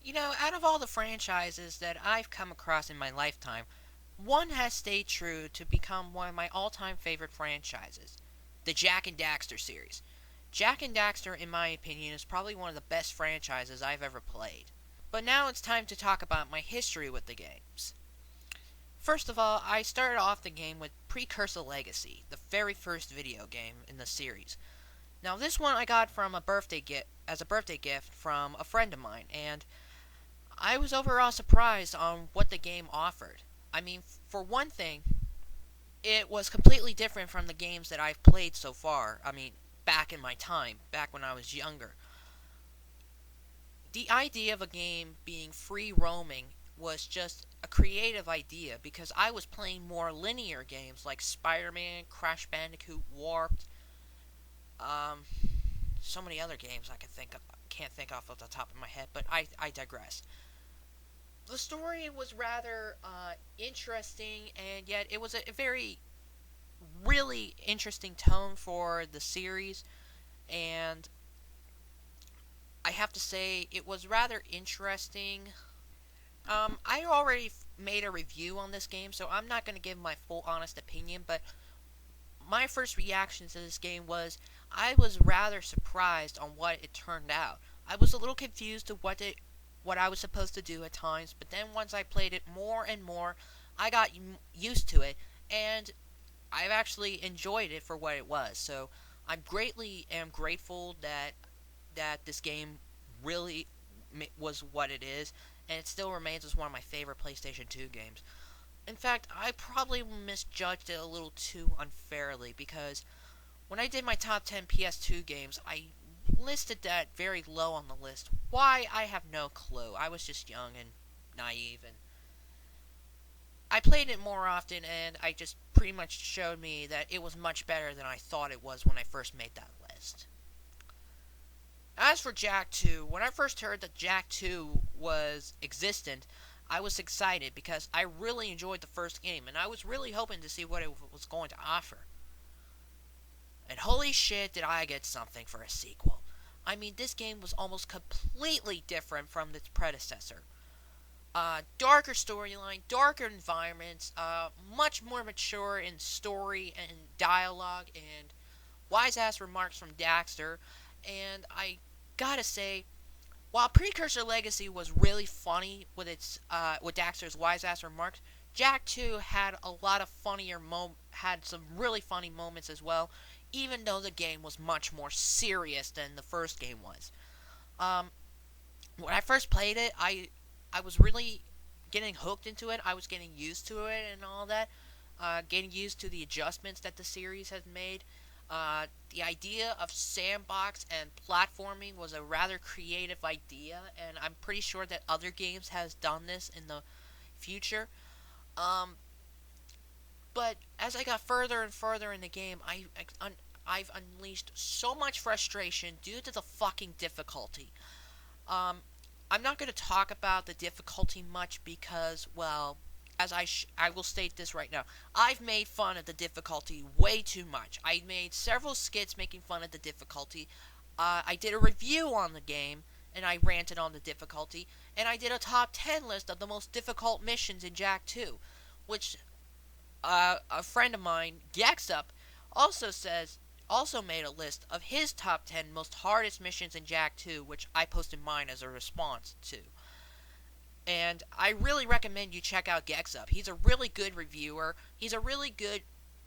You know, out of all the franchises that I've come across in my lifetime, one has stayed true to become one of my all-time favorite franchises, the Jak and Daxter series. Jak and Daxter, in my opinion, is probably one of the best franchises I've ever played. But now it's time to talk about my history with the games. First of all, I started off the game with Precursor Legacy, the very first video game in the series. Now, this one I got from a birthday gift as a birthday gift from a friend of mine, and I was overall surprised on what the game offered. I mean, for one thing, it was completely different from the games that I've played so far. I mean, back in my time, back when I was younger. The idea of a game being free roaming was just a creative idea because I was playing more linear games like Spider-Man, Crash Bandicoot, Warped, um, so many other games I can't think off the top of my head, but I digress. The story was rather interesting, and yet it was a very, really interesting tone for the series, and I have to say it was rather interesting. I already made a review on this game, so I'm not going to give my full honest opinion, but my first reaction to this game was I was rather surprised on what it turned out. I was a little confused to what I was supposed to do at times, but then once I played it more and more, I got used to it, and I've actually enjoyed it for what it was. So I'm greatly am grateful that this game really was what it is, and it still remains as one of my favorite PlayStation 2 games. In fact, I probably misjudged it a little too unfairly because when I did my top 10 PS2 games, I listed that very low on the list. Why? I have no clue. I was just young and naive, and I played it more often, and I just pretty much showed me that it was much better than I thought it was when I first made that list. As for Jak 2, when I first heard that Jak 2 was existent, I was excited because I really enjoyed the first game, and I was really hoping to see what it was going to offer. And holy shit, did I get something for a sequel. I mean, this game was almost completely different from its predecessor. Darker storyline, darker environments, much more mature in story and dialogue, and wise ass remarks from Daxter. And I gotta say, while Precursor Legacy was really funny with Daxter's wise ass remarks, Jak 2 had a lot of had some really funny moments as well, even though the game was much more serious than the first game was. Um, when I first played it, I was really getting hooked into it. I was getting used to it and all that, getting used to the adjustments that the series has made. The idea of sandbox and platforming was a rather creative idea, and I'm pretty sure that other games has done this in the future. Um, but as I got further and further in the game, I've unleashed so much frustration due to the fucking difficulty. Um, I'm not going to talk about the difficulty much because, well, I will state this right now. I've made fun of the difficulty way too much. I made several skits making fun of the difficulty. I did a review on the game, and I ranted on the difficulty. And I did a top 10 list of the most difficult missions in Jak 2, which a friend of mine, gexup, also says also made a list of his top 10 most hardest missions in Jak 2, which I posted mine as a response to. And I really recommend you check out gexup. He's a really good reviewer. He's really good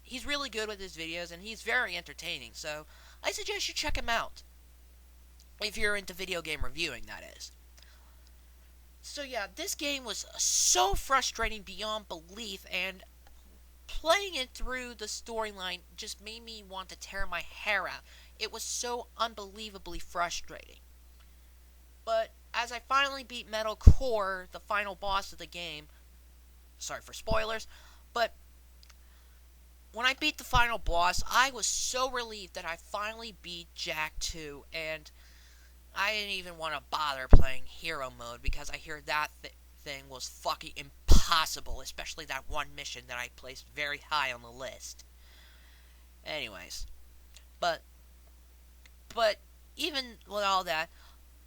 with his videos, and he's very entertaining. So I suggest you check him out if you're into video game reviewing, that is. So yeah, this game was so frustrating beyond belief, and playing it through the storyline just made me want to tear my hair out. It was so unbelievably frustrating. But as I finally beat Metal Core, the final boss of the game, sorry for spoilers, but when I beat the final boss, I was so relieved that I finally beat Jak 2, and I didn't even want to bother playing Hero Mode because I hear that thing was fucking impossible, especially that one mission that I placed very high on the list. Anyways, but but even with all that,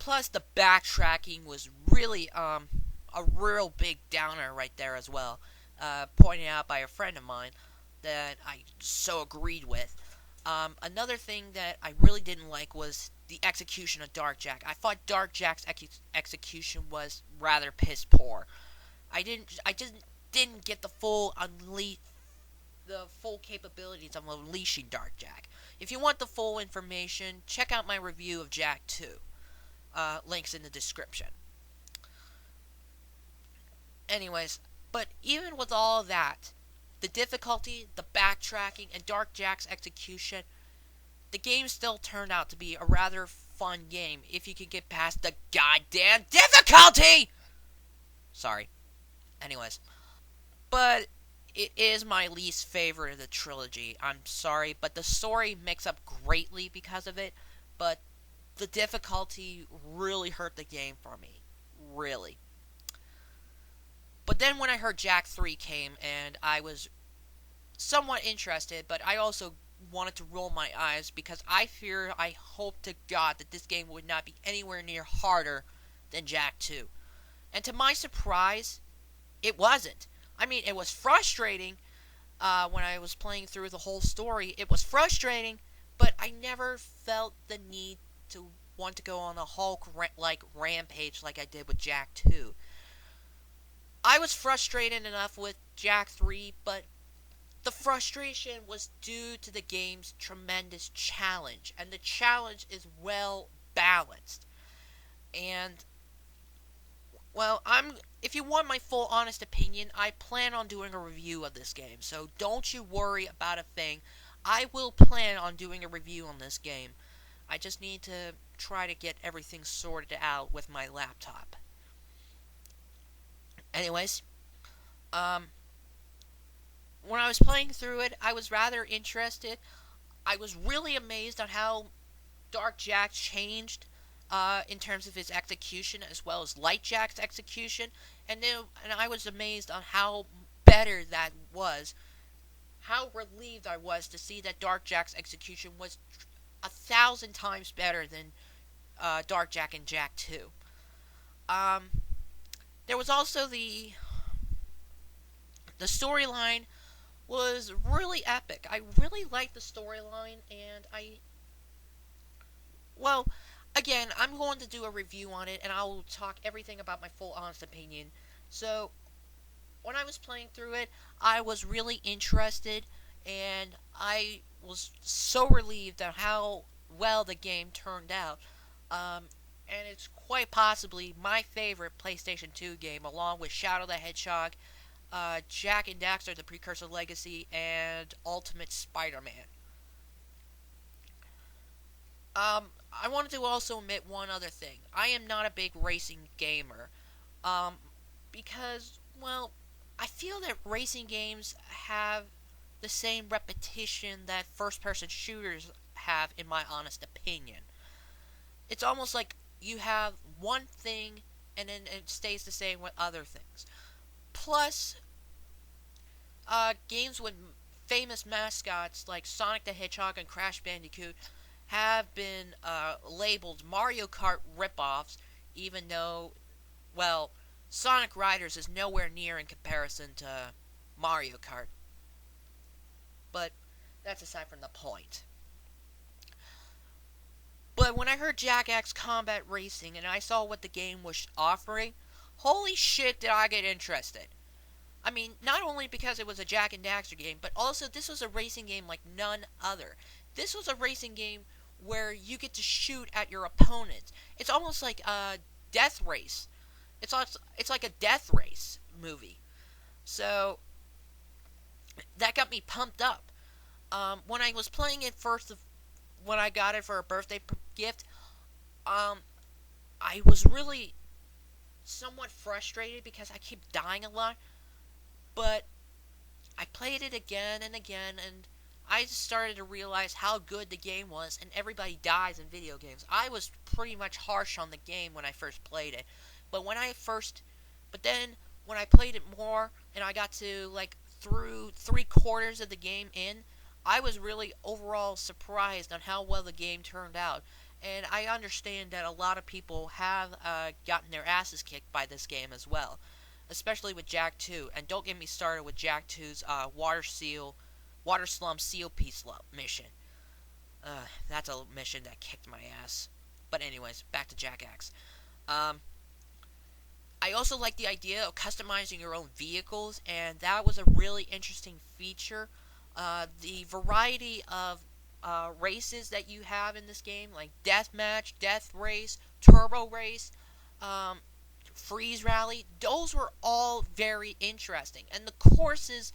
plus the backtracking was really a real big downer right there as well. Pointed out by a friend of mine that I so agreed with. Another thing that I really didn't like was the execution of Dark Jack. I thought Dark Jack's execution was rather piss poor. I just didn't get the full capabilities of unleashing Dark Jack. If you want the full information, check out my review of Jak 2. Links in the description. Anyways, but even with all of that, the difficulty, the backtracking, and Dark Jack's execution, the game still turned out to be a rather fun game if you could get past the goddamn difficulty! Sorry. Anyways. But it is my least favorite of the trilogy. I'm sorry, but the story makes up greatly because of it, but the difficulty really hurt the game for me. Really. But then when I heard Jak 3 came, and I was somewhat interested, but I also wanted to roll my eyes because I hope to God that this game would not be anywhere near harder than Jak 2. And to my surprise, it wasn't. I mean, it was frustrating when I was playing through the whole story. It was frustrating, but I never felt the need to want to go on a Hulk-like rampage like I did with Jak 2. I was frustrated enough with Jak 3, but the frustration was due to the game's tremendous challenge, and the challenge is well balanced. And well, if you want my full honest opinion, I plan on doing a review of this game, so don't you worry about a thing. I will plan on doing a review on this game. I just need to try to get everything sorted out with my laptop. Anyways, when I was playing through it, I was rather interested. I was really amazed on how Dark Jak changed in terms of his execution, as well as Light Jak's execution, and I was amazed on how better that was. How relieved I was to see that Dark Jak's execution was 1,000 times better than Dark Jak and Jak 2. There was also the storyline was really epic. I really liked the storyline, and well, again, I'm going to do a review on it, and I will talk everything about my full honest opinion. So, when I was playing through it, I was really interested, and I was so relieved at how well the game turned out. And it's quite possibly my favorite PlayStation 2 game, along with Shadow the Hedgehog, Jak and Daxter, The Precursor Legacy, and Ultimate Spider-Man. I wanted to also admit one other thing. I am not a big racing gamer, because, well, I feel that racing games have the same repetition that first-person shooters have, in my honest opinion. It's almost like you have one thing, and then it stays the same with other things. Plus, games with famous mascots like Sonic the Hedgehog and Crash Bandicoot have been labeled Mario Kart ripoffs, even though, well, Sonic Riders is nowhere near in comparison to Mario Kart. But that's aside from the point. But when I heard Jak X Combat Racing and I saw what the game was offering, holy shit did I get interested. I mean, not only because it was a Jak and Daxter game, but also this was a racing game like none other. This was a racing game where you get to shoot at your opponents. It's almost like a death race. It's like a death race movie. So, that got me pumped up. When I was playing it first, when I got it for a birthday gift, I was really somewhat frustrated because I keep dying a lot. But I played it again and again, and I just started to realize how good the game was, and everybody dies in video games. I was pretty much harsh on the game when I first played it. But then when I played it more, and I got to, like, through 3/4 of the game in, I was really overall surprised on how well the game turned out. And I understand that a lot of people have gotten their asses kicked by this game as well, especially with Jak 2. And don't get me started with Jak 2's water slum seal piece mission. That's a mission that kicked my ass. But anyways, back to Jak X. Um, I also like the idea of customizing your own vehicles, and that was a really interesting feature. The variety of races that you have in this game, like deathmatch, death race, turbo race, um, freeze rally, those were all very interesting. And the courses,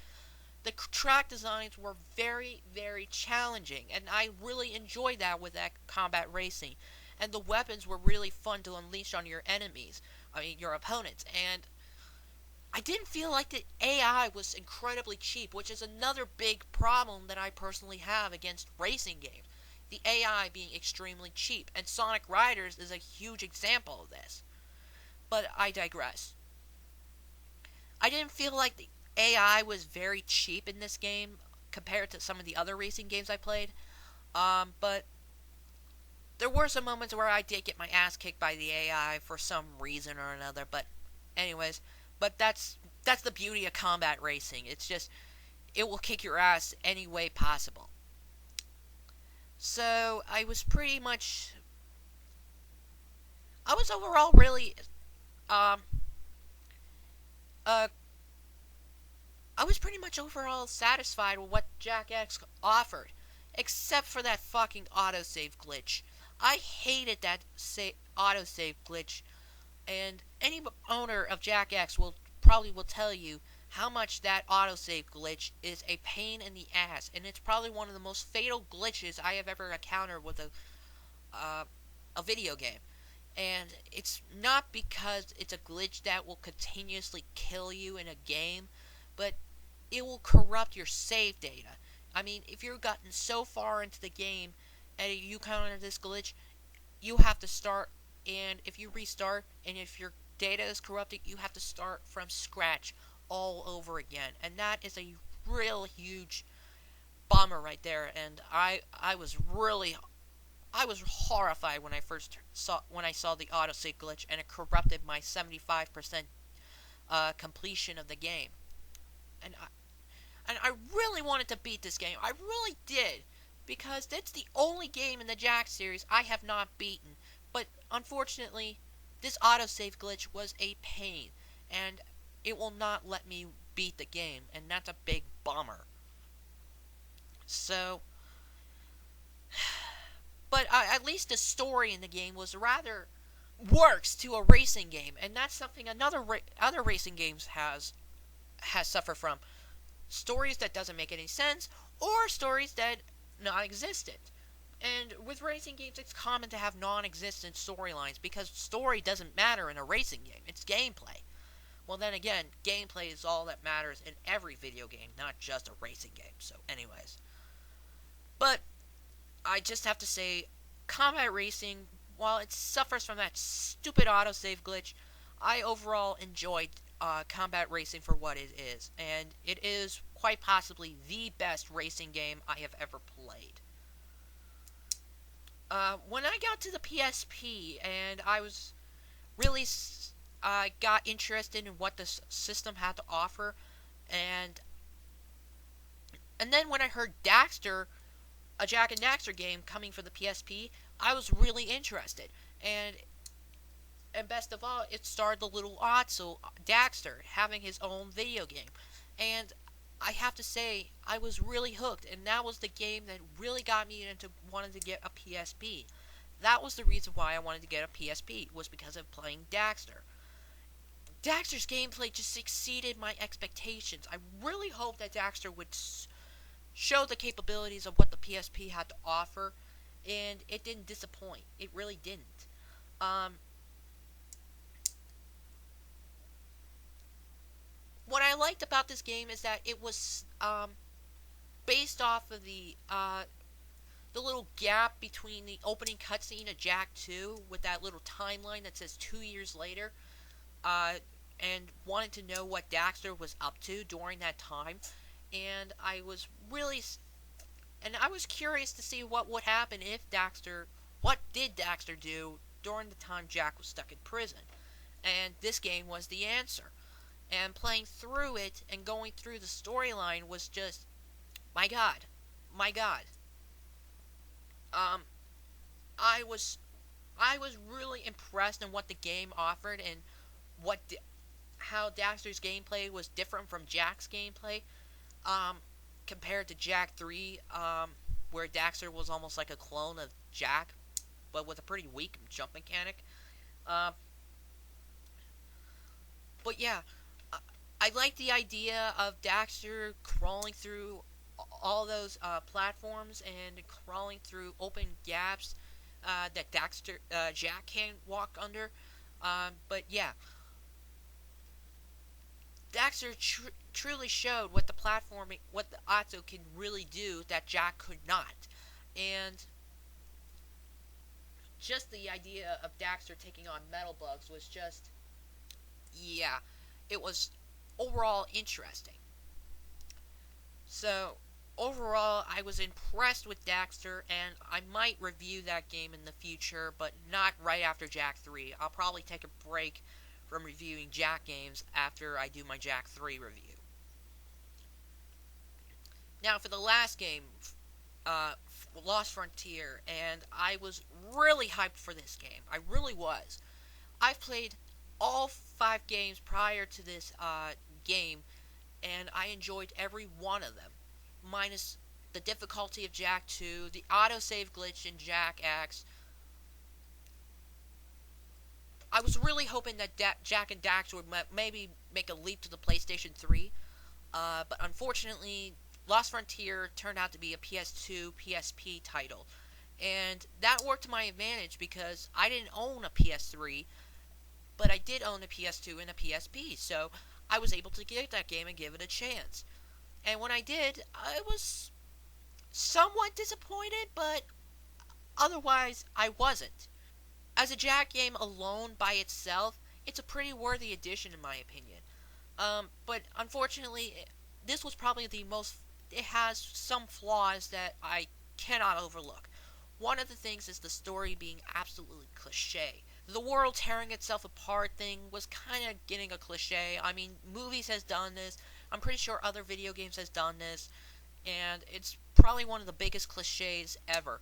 the track designs were very, very challenging, and I really enjoyed that with that combat racing. And the weapons were really fun to unleash on your enemies, I mean, your opponents. And I didn't feel like the AI was incredibly cheap, which is another big problem that I personally have against racing games. The AI being extremely cheap, and Sonic Riders is a huge example of this. But I digress. I didn't feel like the AI was very cheap in this game compared to some of the other racing games I played. But there were some moments where I did get my ass kicked by the AI for some reason or another. But anyways, but that's the beauty of combat racing. It's just it will kick your ass any way possible. So I was overall really um uh I was pretty much overall satisfied with what Jak X offered, except for that fucking autosave glitch. I hated that autosave glitch, and any owner of Jak X will tell you how much that autosave glitch is a pain in the ass, and it's probably one of the most fatal glitches I have ever encountered with uh, a video game. And it's not because it's a glitch that will continuously kill you in a game, but it will corrupt your save data. I mean, if you've gotten so far into the game and you encounter this glitch, you have to start, and if you restart, and if your data is corrupted, you have to start from scratch all over again. And that is a real huge bummer right there. And I was horrified when I saw the autosave glitch, and it corrupted my 75% completion of the game. And I really wanted to beat this game. I really did, because that's the only game in the Jak series I have not beaten. But unfortunately, this autosave glitch was a pain, and it will not let me beat the game, and that's a big bummer. So, but at least the story in the game was rather works to a racing game, and that's something other racing games has suffered from. Stories that doesn't make any sense, or stories that non-existent. And with racing games, it's common to have non-existent storylines because story doesn't matter in a racing game. It's gameplay. Well, then again, gameplay is all that matters in every video game, not just a racing game. So, anyways. But I just have to say, combat racing, while it suffers from that stupid autosave glitch, I overall enjoyed combat racing for what it is, and it is quite possibly the best racing game I have ever played. When I got to the PSP and I was really got interested in what the system had to offer, and then when I heard Daxter, a Jak and Daxter game coming for the PSP, I was really interested. And best of all, it starred the little Otso, Daxter, having his own video game. And I have to say, I was really hooked, and that was the game that really got me into wanting to get a PSP. That was the reason why I wanted to get a PSP, was because of playing Daxter. Daxter's gameplay just exceeded my expectations. I really hope that Daxter would show the capabilities of what the PSP had to offer, and it didn't disappoint. It really didn't. What I liked about this game is that it was based off of the little gap between the opening cutscene of Jak 2 with that little timeline that says 2 years later, and wanted to know what Daxter was up to during that time, and I was curious to see what would happen if Daxter what did Daxter do during the time Jak was stuck in prison? And this game was the answer. And playing through it and going through the storyline was just, my God, my God. Um, I was I was really impressed in what the game offered and how Daxter's gameplay was different from Jak's gameplay. Um, Compared to Jak 3, where Daxter was almost like a clone of Jak, but with a pretty weak jump mechanic. Um, but yeah, I, I like the idea of Daxter crawling through all those platforms and crawling through open gaps that Jak can't walk under. But yeah, Daxter truly showed what the platforming, what the Otto can really do that Jak could not. And just the idea of Daxter taking on Metal Bugs was just, yeah, it was overall interesting. So, overall, I was impressed with Daxter, and I might review that game in the future, but not right after Jak 3. I'll probably take a break from reviewing Jak games after I do my Jak 3 review. Now, for the last game, uh, Lost Frontier, and I was really hyped for this game. I really was. I've played all 5 games prior to this game, and I enjoyed every one of them, minus the difficulty of Jak 2, the autosave glitch in Jak X. I was really hoping that Jak and Daxter would maybe make a leap to the PlayStation 3, but unfortunately, Lost Frontier turned out to be a PS2, PSP title, and that worked to my advantage because I didn't own a PS3, but I did own a PS2 and a PSP, so I was able to get that game and give it a chance. And when I did, I was somewhat disappointed, but otherwise, I wasn't. As a Jak game alone by itself, it's a pretty worthy addition in my opinion. But unfortunately, this was probably the most. It has some flaws that I cannot overlook. One of the things is the story being absolutely cliche. The world tearing itself apart thing was kind of getting a cliche. I mean, movies has done this. I'm pretty sure other video games has done this, and it's probably one of the biggest cliches ever.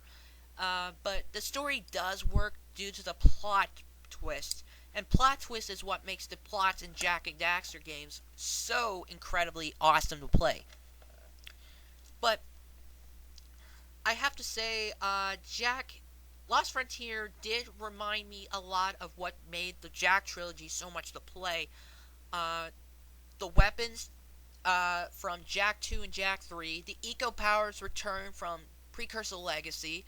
But the story does work due to the plot twist, and plot twist is what makes the plots in Jak and Daxter games so incredibly awesome to play. But I have to say, Jak Lost Frontier did remind me a lot of what made the Jak trilogy so much to play. The weapons from Jak 2 and Jak 3, the eco powers return from Precursor Legacy.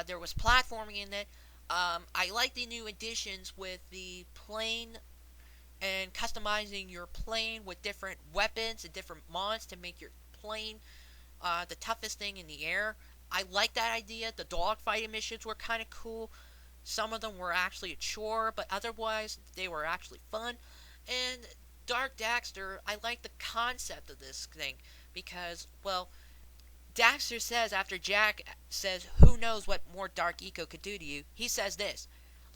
There was platforming in it. I like the new additions with the plane and customizing your plane with different weapons and different mods to make your plane the toughest thing in the air. I like that idea. The dogfighting missions were kind of cool. Some of them were actually a chore, but otherwise they were actually fun. And Dark Daxter, I like the concept of this thing because, well, Daxter says after Jak says, "Who knows what more Dark Eco could do to you?" He says this: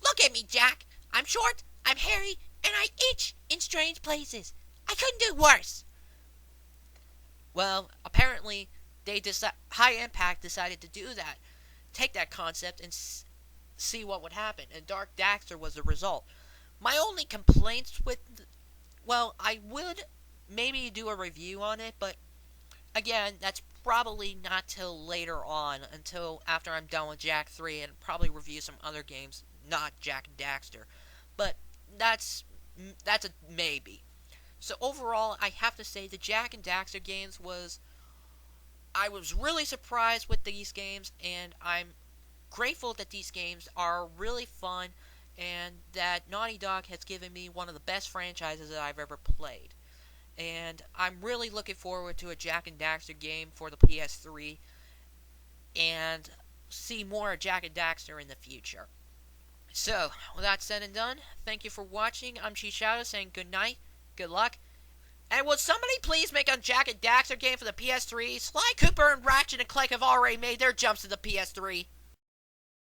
"Look at me, Jak. I'm short, I'm hairy, and I itch in strange places. I couldn't do worse." Well, apparently, High Impact decided to do that, take that concept and see what would happen, and Dark Daxter was the result. My only complaints with, well, I would maybe do a review on it, but again, that's probably not till later on, until after I'm done with Jak 3, and probably review some other games, not Jak and Daxter. But that's a maybe. So overall, I have to say the Jak and Daxter games I was really surprised with these games, and I'm grateful that these games are really fun, and that Naughty Dog has given me one of the best franchises that I've ever played. And I'm really looking forward to a Jak and Daxter game for the PS3, and see more of Jak and Daxter in the future. So, with that said and done, thank you for watching. I'm Shadow saying good night, good luck, and would somebody please make a Jak and Daxter game for the PS3? Sly Cooper and Ratchet and Clank have already made their jumps to the PS3.